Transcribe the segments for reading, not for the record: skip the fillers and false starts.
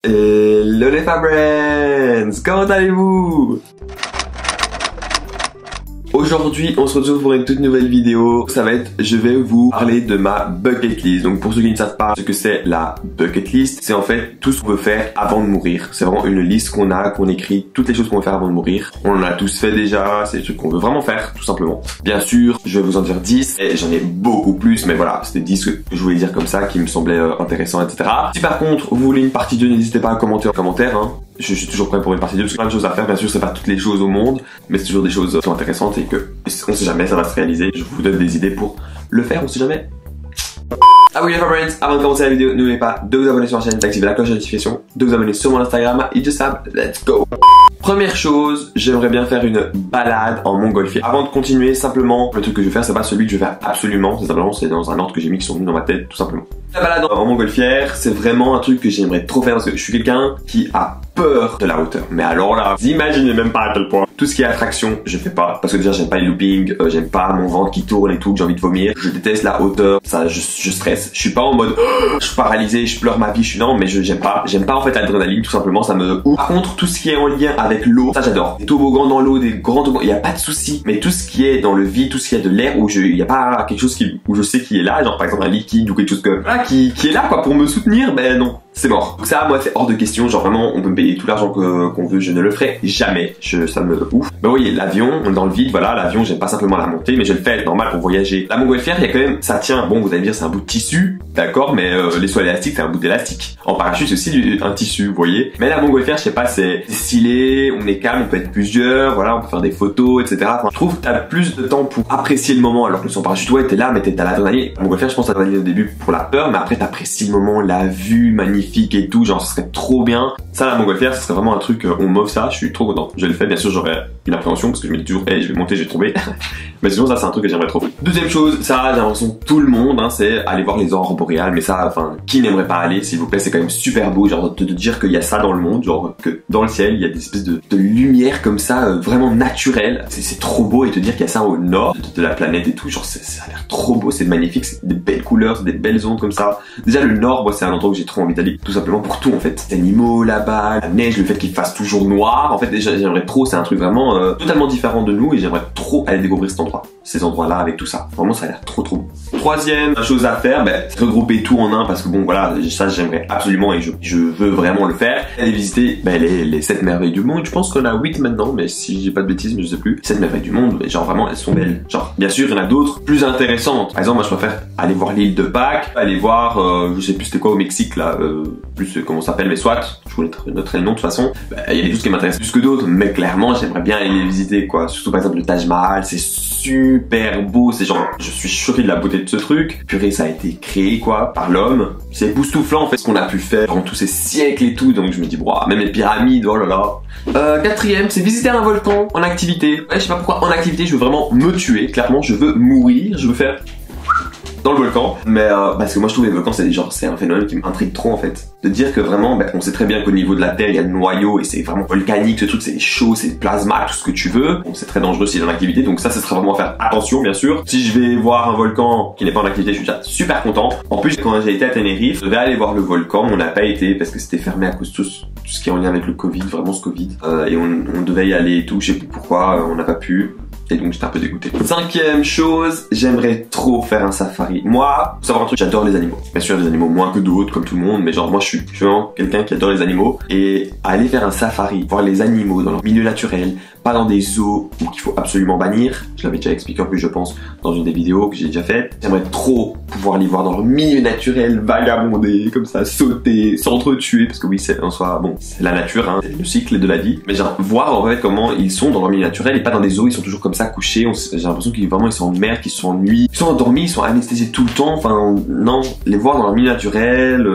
Hello les Fabrens, comment allez-vous? Aujourd'hui, on se retrouve pour une toute nouvelle vidéo. Ça va être, je vais vous parler de ma bucket list. Donc pour ceux qui ne savent pas ce que c'est la bucket list, c'est en fait tout ce qu'on veut faire avant de mourir. C'est vraiment une liste qu'on a, qu'on écrit, toutes les choses qu'on veut faire avant de mourir. On en a tous fait déjà, c'est des trucs qu'on veut vraiment faire, tout simplement. Bien sûr, je vais vous en dire 10, et j'en ai beaucoup plus, mais voilà, c'était 10 que je voulais dire comme ça, qui me semblaient intéressants, etc. Si par contre, vous voulez une partie 2, n'hésitez pas à commenter en commentaire, hein. Je suis toujours prêt pour une partie 2 parce qu'il y a plein de choses à faire. Bien sûr, c'est pas toutes les choses au monde, mais c'est toujours des choses qui sont intéressantes et que on sait jamais ça va se réaliser. Je vous donne des idées pour le faire, on sait jamais. Ah oui les Fabrens, avant de commencer la vidéo, n'oubliez pas de vous abonner sur la chaîne, d'activer la cloche de notification, de vous abonner sur mon Instagram, let's go. Première chose, j'aimerais bien faire une balade en montgolfière. Avant de continuer, simplement, le truc que je vais faire, c'est pas celui que je vais faire absolument, c'est simplement, c'est dans un ordre que j'ai mis qui sont venus dans ma tête, tout simplement. La balade en montgolfière, c'est vraiment un truc que j'aimerais trop faire parce que je suis quelqu'un qui a peur de la hauteur. Mais alors là, vous imaginez même pas à quel point. Tout ce qui est attraction, je fais pas. Parce que déjà, j'aime pas les loopings, j'aime pas mon ventre qui tourne et tout, que j'ai envie de vomir. Je déteste la hauteur, ça, je stresse. Je suis pas en mode, je suis paralysé, je pleure ma vie, je suis non, mais j'aime pas en fait l'adrénaline, tout simplement, ça me ouf. Par contre, tout ce qui est en lien avec l'eau, ça j'adore. Des toboggans dans l'eau, des grands toboggans, y a pas de souci. Mais tout ce qui est dans le vide, tout ce qui est de l'air où y a pas quelque chose où je sais qui est là, genre par exemple un liquide ou quelque chose que, voilà, qui est là quoi pour me soutenir, ben non. C'est mort. Donc ça, moi, c'est hors de question. Genre vraiment, on peut me payer tout l'argent qu'on veut, je ne le ferai jamais. Ça me ouf. Ben oui, l'avion, on est dans le vide, voilà, l'avion, j'aime pas simplement la monter, mais je le fais normal pour voyager. La montgolfière, il y a quand même, ça tient. Bon, vous allez me dire, c'est un bout de tissu, d'accord, mais les sauts élastiques, c'est un bout d'élastique. En parachute, c'est aussi un tissu, vous voyez. Mais la montgolfière, je sais pas, c'est stylé, on est calme, on peut être plusieurs, voilà, on peut faire des photos, etc. Enfin, je trouve que t'as plus de temps pour apprécier le moment, alors que son parachute, ouais, t'es là, mais t'as l'adrénaline. La montgolfière, je pense à l'adrénaline au début pour la peur, mais après t'apprécies le moment, la vue magnifique et tout, genre ce serait trop bien. Ça, la montgolfière, ce serait vraiment un truc, on m'offre ça, je suis trop content. Je le fais, bien sûr, j'aurais une appréhension parce que je me dis toujours, hey, je vais monter, je vais tomber. Mais sinon, ça, c'est un truc que j'aimerais trop. Deuxième chose, ça, j'ai l'impression que tout le monde, hein, c'est aller voir les aurores boréales. Mais ça, enfin, qui n'aimerait pas aller, s'il vous plaît, c'est quand même super beau, genre, de dire qu'il y a ça dans le monde, genre, que dans le ciel, il y a des espèces de lumière comme ça, vraiment naturelle. C'est trop beau et te dire qu'il y a ça au nord de la planète et tout, genre, ça a l'air trop beau, c'est magnifique, c'est des belles couleurs, c'est des belles ondes comme ça. Déjà, le nord, moi, c'est un endroit que j'ai trop envie d'aller, tout simplement pour tout, en fait. Les animaux là-bas, la neige, le fait qu'il fasse toujours noir, en fait, déjà, j'aimerais trop, c'est un truc vraiment totalement différent de nous et j'aimerais trop aller découvrir cet endroit. Ces endroits-là avec tout ça. Vraiment, ça a l'air trop beau. Troisième chose à faire, regrouper tout en un parce que bon, voilà, ça j'aimerais absolument et je veux vraiment le faire. Aller visiter les 7 merveilles du monde. Je pense qu'on a 8 maintenant, mais si j'ai pas de bêtises, mais je sais plus. 7 merveilles du monde, mais genre vraiment, elles sont belles. Genre, bien sûr, il y en a d'autres plus intéressantes. Par exemple, moi, je préfère aller voir l'île de Pâques, aller voir, je sais plus c'était quoi au Mexique là, plus comment ça s'appelle, mais soit, je vous noterai le nom de toute façon. Il y a des choses qui m'intéressent plus que d'autres, mais clairement, j'aimerais bien aller les visiter quoi. Surtout par exemple le Taj Mahal, c'est super beau, c'est genre, je suis choqué de la beauté de ce truc. Purée, ça a été créé quoi par l'homme. C'est époustouflant en fait ce qu'on a pu faire pendant tous ces siècles et tout, donc je me dis, wow, même les pyramides, oh là là. Quatrième, c'est visiter un volcan en activité. Ouais, je sais pas pourquoi en activité, je veux vraiment me tuer, clairement, je veux mourir, je veux faire dans le volcan, mais parce que moi je trouve les volcans c'est un phénomène qui m'intrigue trop en fait. De dire que vraiment, on sait très bien qu'au niveau de la Terre il y a le noyau et c'est vraiment volcanique, ce truc c'est chaud, c'est plasma, tout ce que tu veux. Bon, c'est très dangereux si dans l'activité, donc ça serait vraiment faire attention bien sûr. Si je vais voir un volcan qui n'est pas en activité, je suis déjà super content. En plus quand j'ai été à Tenerife, je devais aller voir le volcan, mais on n'a pas été parce que c'était fermé à cause de tout ce qui est en lien avec le Covid, vraiment ce Covid. Et on devait y aller et tout, je sais plus pourquoi, on n'a pas pu. Et donc j'étais un peu dégoûté. Cinquième chose, j'aimerais trop faire un safari. Moi, faut savoir un truc, j'adore les animaux. Bien sûr, les animaux moins que d'autres, comme tout le monde, mais genre moi je suis vraiment quelqu'un qui adore les animaux. Et aller faire un safari, voir les animaux dans leur milieu naturel, pas dans des zoos qu'il faut absolument bannir. Je l'avais déjà expliqué en plus je pense dans une des vidéos que j'ai déjà faites. J'aimerais trop pouvoir les voir dans leur milieu naturel, vagabonder, comme ça, sauter, s'entretuer, parce que oui, c'est en soi, bon, c'est la nature, hein, c'est le cycle de la vie. Mais genre voir en fait comment ils sont dans leur milieu naturel et pas dans des zoos, ils sont toujours comme ça couchés. J'ai l'impression qu'ils vraiment ils sont en mer, qu'ils s'ennuient, ils sont endormis, ils sont anesthésiés tout le temps. Enfin non, les voir dans leur milieu naturel,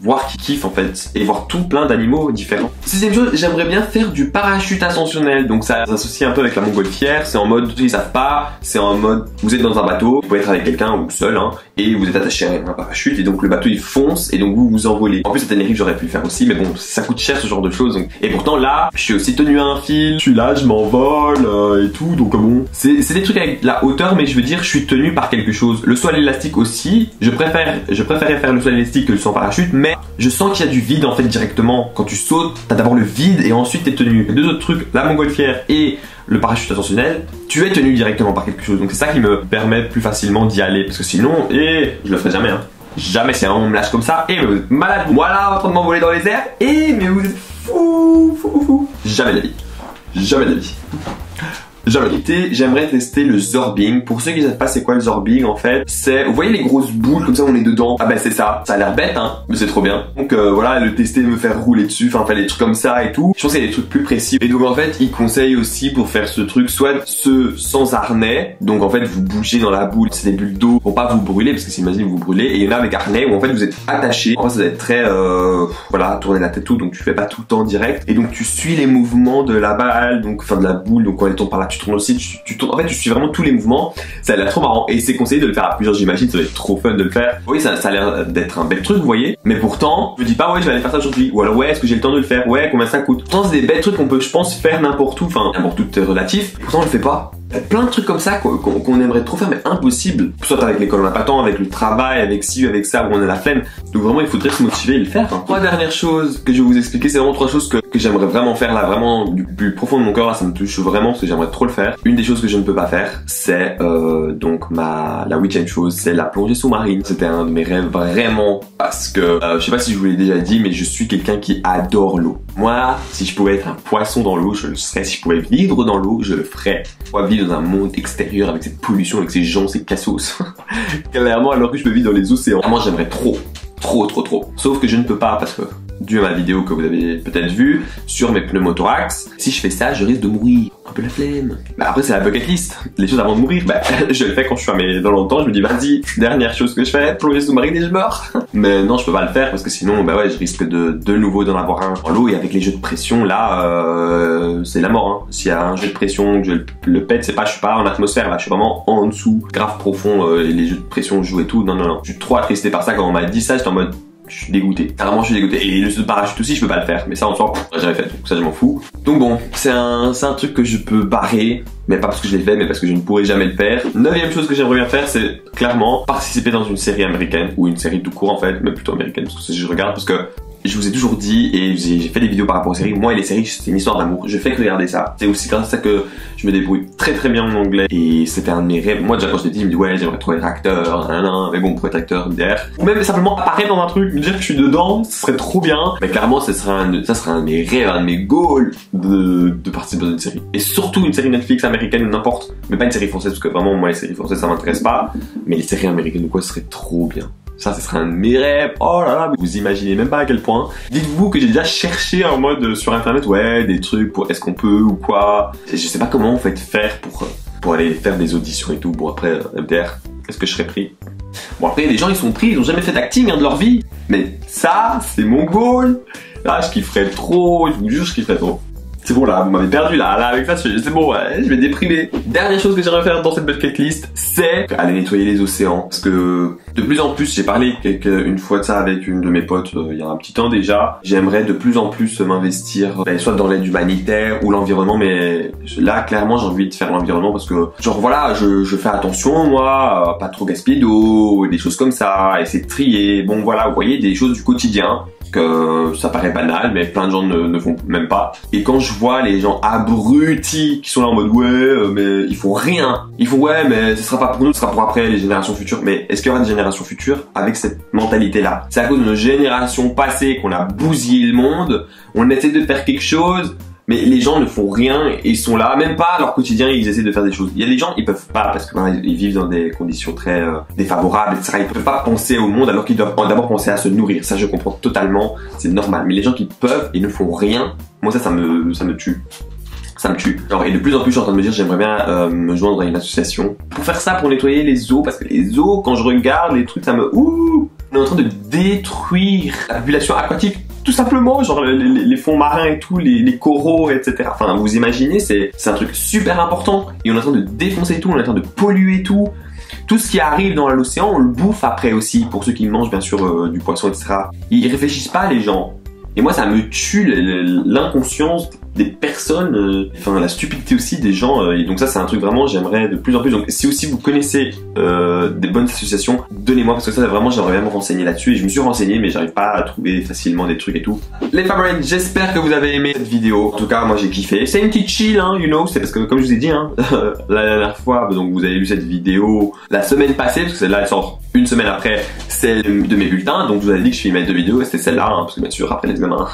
voir qu'ils kiffent en fait et voir tout plein d'animaux différents. Sixième chose, j'aimerais bien faire du parachute ascensionnel. Donc ça s'associe un peu avec la montgolfière. C'est en mode, tous ils savent pas, c'est en mode, vous êtes dans un bateau, vous pouvez être avec quelqu'un ou seul, hein, et vous êtes attaché à un parachute, et donc le bateau il fonce, et donc vous vous envolez. En plus, à Tenerife, j'aurais pu le faire aussi, mais bon, ça coûte cher ce genre de choses. Donc... Et pourtant là, je suis aussi tenu à un fil, je suis là, je m'envole et tout, donc bon. C'est des trucs avec la hauteur, mais je veux dire, je suis tenu par quelque chose. Le saut à l'élastique aussi, je préférais faire le saut à l'élastique que le saut en parachute, mais je sens qu'il y a du vide en fait directement. Quand tu sautes, t'as d'abord le vide et ensuite t'es tenu. Les deux autres trucs, la montgolfière et le parachute ascensionnel, tu es tenu directement par quelque chose. Donc c'est ça qui me permet plus facilement d'y aller. Parce que sinon, je le ferai jamais. Hein. Jamais, c'est on me lâche comme ça. Et vous êtes malade. Voilà, en train de m'envoler dans les airs. Mais vous êtes fou. Jamais de la vie. Jamais de la vie. J'aimerais tester le zorbing. Pour ceux qui ne savent pas c'est quoi le zorbing en fait, c'est, vous voyez les grosses boules comme ça on est dedans. Ah ben c'est ça, ça a l'air bête hein, mais c'est trop bien. Donc voilà, le tester, me faire rouler dessus, enfin faire des trucs comme ça et tout. Je pense qu'il y a des trucs plus précis. Et donc en fait, ils conseillent aussi pour faire ce truc, soit ceux sans harnais. Donc en fait vous bougez dans la boule, c'est des bulles d'eau pour pas vous brûler parce que s'imagine vous brûlez. Et il y en a avec harnais où en fait vous êtes attaché. En fait ça va être très voilà, tourner la tête tout, donc tu fais pas tout le temps direct. Et donc tu suis les mouvements de la balle, donc enfin de la boule, donc quand elle tombe par là tu tournes aussi, tu tournes, en fait tu suis vraiment tous les mouvements, ça a l'air trop marrant et c'est conseillé de le faire à plusieurs, j'imagine, ça va être trop fun de le faire. Oui, ça a l'air d'être un bel truc, vous voyez, mais pourtant je me dis pas ouais je vais aller faire ça aujourd'hui, ou alors ouais est-ce que j'ai le temps de le faire, ouais combien ça coûte. Pourtant c'est des belles trucs qu'on peut je pense faire n'importe où, enfin n'importe où c'est relatif, pourtant on le fait pas. Il y a plein de trucs comme ça qu'on aimerait trop faire mais impossible. Soit avec l'école on n'a pas le temps, avec le travail, avec ci, avec ça où on a la flemme. Donc vraiment il faudrait se motiver et le faire. Trois dernières choses que je vais vous expliquer, c'est vraiment trois choses que j'aimerais vraiment faire là, vraiment du plus profond de mon cœur, là ça me touche vraiment parce que j'aimerais trop le faire. Une des choses que je ne peux pas faire, c'est donc la huitième chose, c'est la plongée sous-marine. C'était un de mes rêves vraiment parce que je sais pas si je vous l'ai déjà dit mais je suis quelqu'un qui adore l'eau. Moi, si je pouvais être un poisson dans l'eau, je le serais. Si je pouvais vivre dans l'eau, je le ferais. Moi, vivre dans un monde extérieur avec cette pollution, avec ces gens, ces cassos. Clairement, alors que je peux vivre dans les océans. Moi, j'aimerais trop. Sauf que je ne peux pas parce que, dû à ma vidéo que vous avez peut-être vue sur mes pneumothorax, si je fais ça, je risque de mourir. Un peu la flemme. Bah après, c'est la bucket list. Les choses avant de mourir, bah, je le fais quand je suis dans longtemps, je me dis, vas-y, dernière chose que je fais, plonger sous-marine et je meurs. Mais non, je peux pas le faire parce que sinon, bah ouais, je risque de nouveau d'en avoir un dans l'eau et avec les jeux de pression, là, c'est la mort, hein. S'il y a un jeu de pression, que je le pète, je suis pas en atmosphère, là, je suis vraiment en dessous, grave profond, et les jeux de pression jouent et tout. Non. Je suis trop attristé par ça quand on m'a dit ça, j'étais en mode, je suis dégoûté. Carrément, je suis dégoûté. Et le saut de parachute aussi, je peux pas le faire. Mais ça, en soi, j'ai jamais fait. Donc ça, je m'en fous. Donc bon, c'est un truc que je peux barrer. Mais pas parce que je l'ai fait, mais parce que je ne pourrai jamais le faire. Neuvième chose que j'aimerais bien faire, c'est clairement participer dans une série américaine. Ou une série tout court, en fait. Mais plutôt américaine. Parce que je regarde, parce que je vous ai toujours dit, et j'ai fait des vidéos par rapport aux séries, moi et les séries, c'est une histoire d'amour. Je fais que regarder ça. C'est aussi grâce à ça que je me débrouille très bien en anglais. Et c'était un de mes rêves. Moi, déjà, quand j'étais petit, je me dis, ouais, j'aimerais trop être acteur, mais bon, pour être acteur, MDR. Ou même simplement apparaître dans un truc, me dire que je suis dedans, ce serait trop bien. Mais clairement, ça serait un de mes rêves, un de mes goals de participer dans une série. Et surtout une série Netflix américaine ou n'importe. Mais pas une série française, parce que vraiment, moi, les séries françaises, ça m'intéresse pas. Mais les séries américaines ou quoi, ce serait trop bien. Ça, ce serait un de mes rêves. Oh là là, vous imaginez même pas à quel point. Dites-vous que j'ai déjà cherché en mode sur internet, ouais, des trucs pour est-ce qu'on peut ou quoi. Je sais pas comment en fait faire pour aller faire des auditions et tout. Bon après, MDR, est-ce que je serais pris? Bon après, les gens ils sont pris, ils ont jamais fait d'acting de leur vie. Mais ça, c'est mon goal. Là, je kifferais trop, je vous jure, je kifferais trop. C'est bon là, vous m'avez perdu là avec ça, c'est bon, ouais, je vais déprimer. Dernière chose que j'aimerais faire dans cette bucket list, c'est aller nettoyer les océans. Parce que de plus en plus, j'ai parlé une fois de ça avec une de mes potes il y a un petit temps déjà. J'aimerais de plus en plus m'investir, soit dans l'aide humanitaire ou l'environnement, mais là clairement j'ai envie de faire l'environnement parce que genre voilà, je fais attention moi, pas trop gaspiller d'eau, des choses comme ça, essayer de trier. Bon voilà, vous voyez des choses du quotidien. Que ça paraît banal mais plein de gens ne font même pas. Et quand je vois les gens abrutis qui sont là en mode ouais mais ils font rien, ils font ouais mais ce sera pas pour nous, ce sera pour après les générations futures. Mais est-ce qu'il y aura des générations futures avec cette mentalité là? C'est à cause de nos générations passées qu'on a bousillé le monde, on essaie de faire quelque chose mais les gens ne font rien et ils sont là, même pas à leur quotidien, ils essaient de faire des choses. Il y a des gens, ils peuvent pas parce que ils vivent dans des conditions très défavorables, etc. Ils peuvent pas penser au monde alors qu'ils doivent d'abord penser à se nourrir. Ça, je comprends totalement, c'est normal. Mais les gens qui peuvent et ne font rien, moi ça me tue. Ça me tue. Alors, et de plus en plus, je suis en train de me dire, j'aimerais bien me joindre à une association pour faire ça, pour nettoyer les eaux, parce que les eaux, quand je regarde les trucs, ça me... Ouh, on est en train de détruire la population aquatique tout simplement, genre les fonds marins et tout, les coraux, etc. Enfin, vous imaginez, c'est un truc super important. Et on est en train de défoncer tout, on est en train de polluer tout. Tout ce qui arrive dans l'océan, on le bouffe après aussi, pour ceux qui mangent bien sûr du poisson, etc. Ils réfléchissent pas, les gens. Et moi, ça me tue l'inconscience des personnes, enfin la stupidité aussi des gens. Et donc ça, c'est un truc vraiment, j'aimerais de plus en plus. Donc si aussi vous connaissez des bonnes associations, donnez-moi, parce que ça, vraiment, j'aimerais bien me renseigner là-dessus. Et je me suis renseigné, mais j'arrive pas à trouver facilement des trucs et tout. Les Fabrains, j'espère que vous avez aimé cette vidéo. En tout cas, moi, j'ai kiffé. C'est une petite chill, hein, you know. C'est parce que, comme je vous ai dit, hein, la dernière fois, donc vous avez vu cette vidéo la semaine passée, parce que celle-là, elle sort une semaine après celle de mes bulletins. Donc je vous avais dit que je filmais 2 vidéos, et c'était celle-là, hein, parce que bien sûr, après les examens,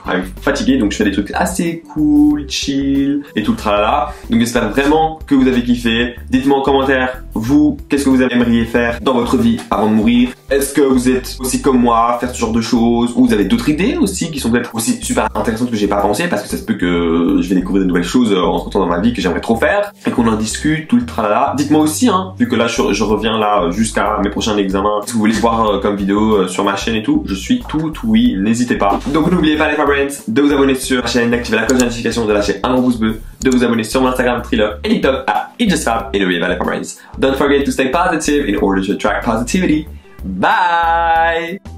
je suis fatigué, donc je fais des trucs assez cool, chill, et tout le tralala. Donc j'espère vraiment que vous avez kiffé. Dites-moi en commentaire, vous, qu'est-ce que vous aimeriez faire dans votre vie avant de mourir? Est-ce que vous êtes aussi comme moi, faire ce genre de choses, ou vous avez d'autres idées aussi qui sont peut-être aussi super intéressantes que j'ai pas pensé, parce que ça se peut que je vais découvrir de nouvelles choses en temps dans ma vie que j'aimerais trop faire, et qu'on en discute, tout le tralala. Dites-moi aussi, hein, vu que là je reviens là jusqu'à mes prochains examens, si vous voulez voir comme vidéo sur ma chaîne et tout, je suis tout oui, n'hésitez pas. Donc n'oubliez pas les Fabrains de vous abonner sur la chaîne, d'activer la cloche de notification, de lâcher un gros pouce bleu, de vous abonner sur mon Instagram Thriller et TikTok à itjustfab, et n'oubliez pas les Fabrains. Don't forget to stay positive in order to attract positivity. Bye!